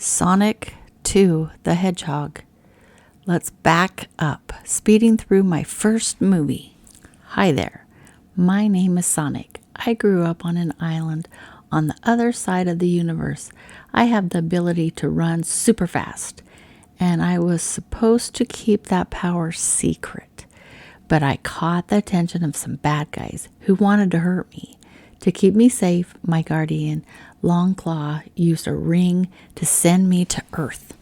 Sonic 2 the Hedgehog. Let's back up, speeding through my first movie. Hi there, my name is Sonic. I grew up on an island on the other side of the universe. I have the ability to run super fast, and I was supposed to keep that power secret. But I caught the attention of some bad guys who wanted to hurt me. To keep me safe, my guardian, Longclaw, used a ring to send me to Earth.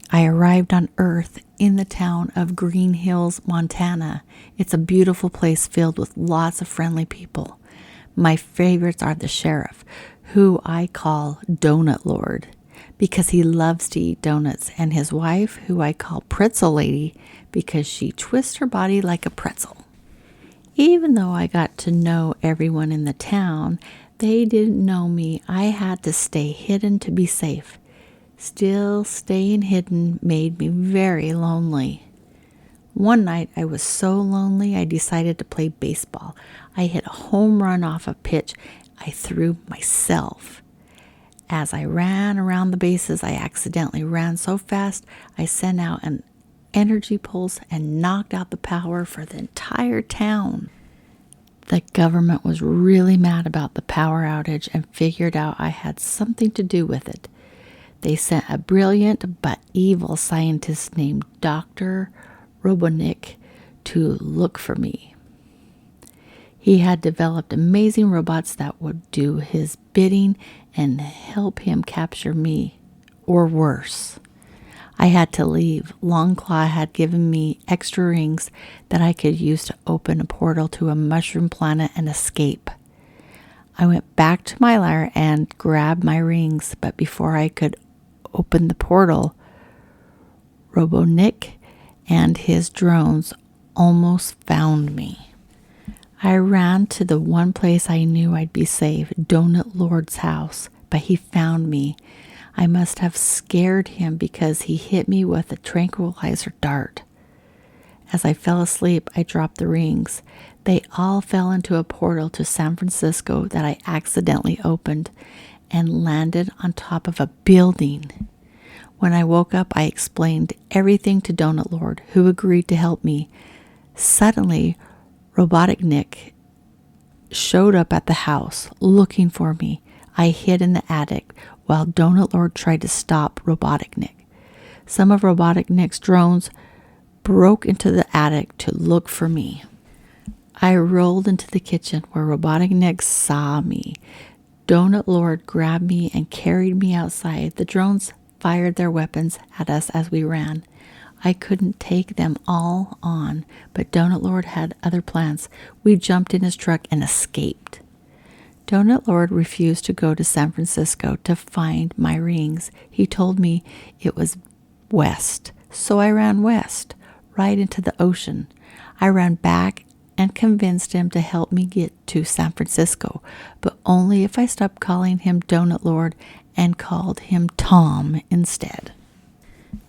I arrived on Earth in the town of Green Hills, Montana. It's a beautiful place filled with lots of friendly people. My favorites are the sheriff, who I call Donut Lord, because he loves to eat donuts, and his wife, who I call Pretzel Lady, because she twists her body like a pretzel. Even though I got to know everyone in the town, they didn't know me. I had to stay hidden to be safe. Still, staying hidden made me very lonely. One night I was so lonely I decided to play baseball. I hit a home run off a pitch I threw myself. As I ran around the bases, I accidentally ran so fast I sent out an energy pulse and knocked out the power for the entire town. The government was really mad about the power outage and figured out I had something to do with it. They sent a brilliant but evil scientist named Dr. Robotnik to look for me. He had developed amazing robots that would do his bidding and help him capture me, or worse. I had to leave. Longclaw had given me extra rings that I could use to open a portal to a mushroom planet and escape. I went back to my lair and grabbed my rings, but before I could open the portal, Robotnik and his drones almost found me. I ran to the one place I knew I'd be safe, Donut Lord's house, but he found me. I must have scared him because he hit me with a tranquilizer dart. As I fell asleep, I dropped the rings. They all fell into a portal to San Francisco that I accidentally opened and landed on top of a building. When I woke up, I explained everything to Donut Lord, who agreed to help me. Suddenly, Robotnik showed up at the house looking for me. I hid in the attic while Donut Lord tried to stop Robotnik. Some of Robotnik's drones broke into the attic to look for me. I rolled into the kitchen where Robotnik saw me. Donut Lord grabbed me and carried me outside. The drones fired their weapons at us as we ran. I couldn't take them all on, but Donut Lord had other plans. We jumped in his truck and escaped. Donut Lord refused to go to San Francisco to find my rings. He told me it was west, so I ran west, right into the ocean. I ran back and convinced him to help me get to San Francisco, but only if I stopped calling him Donut Lord and called him Tom instead.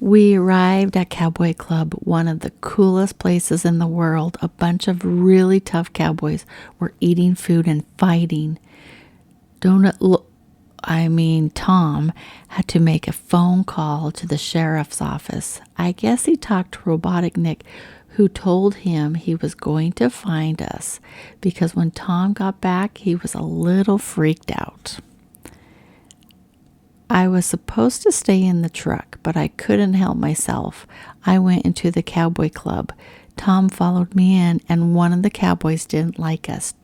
We arrived at Cowboy Club, one of the coolest places in the world. A bunch of really tough cowboys were eating food and fighting. Tom had to make a phone call to the sheriff's office. I guess he talked to Robotnik, who told him he was going to find us, because when Tom got back, he was a little freaked out. I was supposed to stay in the truck, but I couldn't help myself. I went into the Cowboy Club. Tom followed me in, and one of the cowboys didn't like us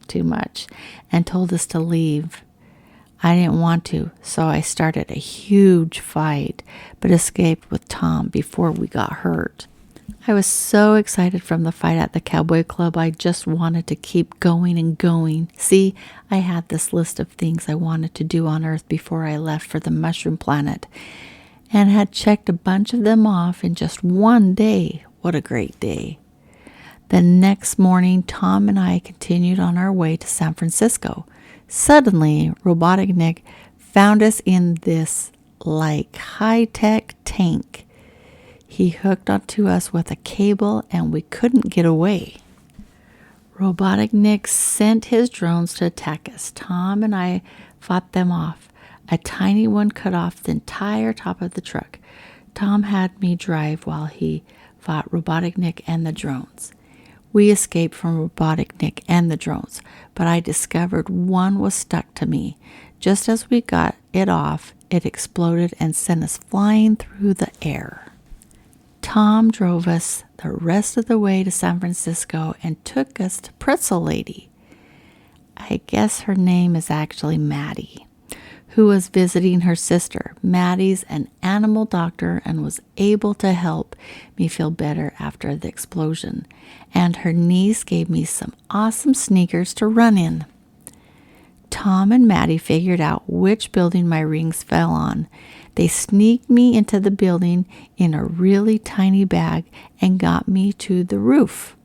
too much and told us to leave. I didn't want to, so I started a huge fight, but escaped with Tom before we got hurt. I was so excited from the fight at the Cowboy Club, I just wanted to keep going and going. See, I had this list of things I wanted to do on Earth before I left for the Mushroom Planet, and had checked a bunch of them off in just one day. What a great day. The next morning, Tom and I continued on our way to San Francisco. Suddenly, Robotnik found us in this, high-tech tank. He hooked onto us with a cable and we couldn't get away. Robotnik sent his drones to attack us. Tom and I fought them off. A tiny one cut off the entire top of the truck. Tom had me drive while he fought Robotic Nick and the drones. We escaped from Robotic Nick and the drones, but I discovered one was stuck to me. Just as we got it off, it exploded and sent us flying through the air. Tom drove us the rest of the way to San Francisco and took us to Pretzel Lady. I guess her name is actually Maddie, who was visiting her sister. Maddie's an animal doctor and was able to help me feel better after the explosion. And her niece gave me some awesome sneakers to run in. Tom and Maddie figured out which building my rings fell on. They sneaked me into the building in a really tiny bag and got me to the roof.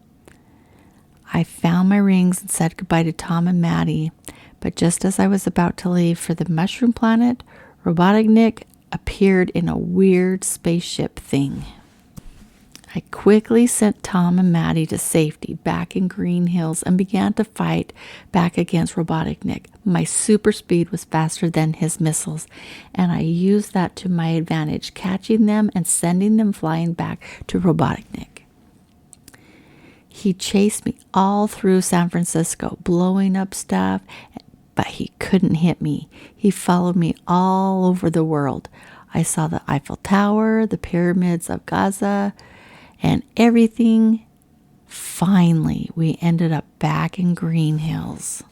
I found my rings and said goodbye to Tom and Maddie, but just as I was about to leave for the Mushroom Planet, Robotic Nick appeared in a weird spaceship thing. I quickly sent Tom and Maddie to safety back in Green Hills and began to fight back against Robotic Nick. My super speed was faster than his missiles, and I used that to my advantage, catching them and sending them flying back to Robotic Nick. He chased me all through San Francisco, blowing up stuff, but he couldn't hit me. He followed me all over the world. I saw the Eiffel Tower, the pyramids of Giza, and everything. Finally, we ended up back in Green Hills.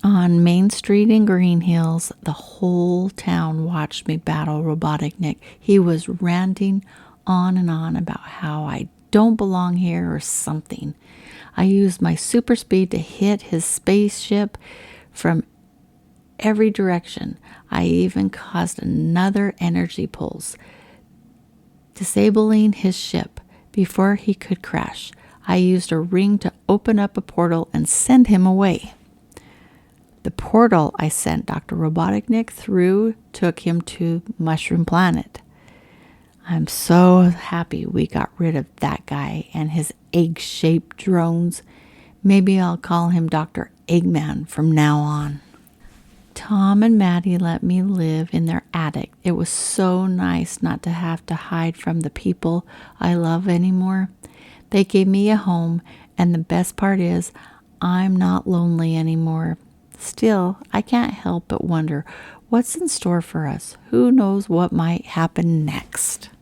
On Main Street in Green Hills, the whole town watched me battle Robotic Nick. He was ranting on and on about how I don't belong here or something. I used my super speed to hit his spaceship from every direction. I even caused another energy pulse, disabling his ship before he could crash. I used a ring to open up a portal and send him away. The portal I sent Dr. Robotic Nick through took him to Mushroom Planet. I'm so happy we got rid of that guy and his egg-shaped drones. Maybe I'll call him Dr. Eggman from now on. Tom and Maddie let me live in their attic. It was so nice not to have to hide from the people I love anymore. They gave me a home, and the best part is I'm not lonely anymore. Still, I can't help but wonder what's in store for us. Who knows what might happen next?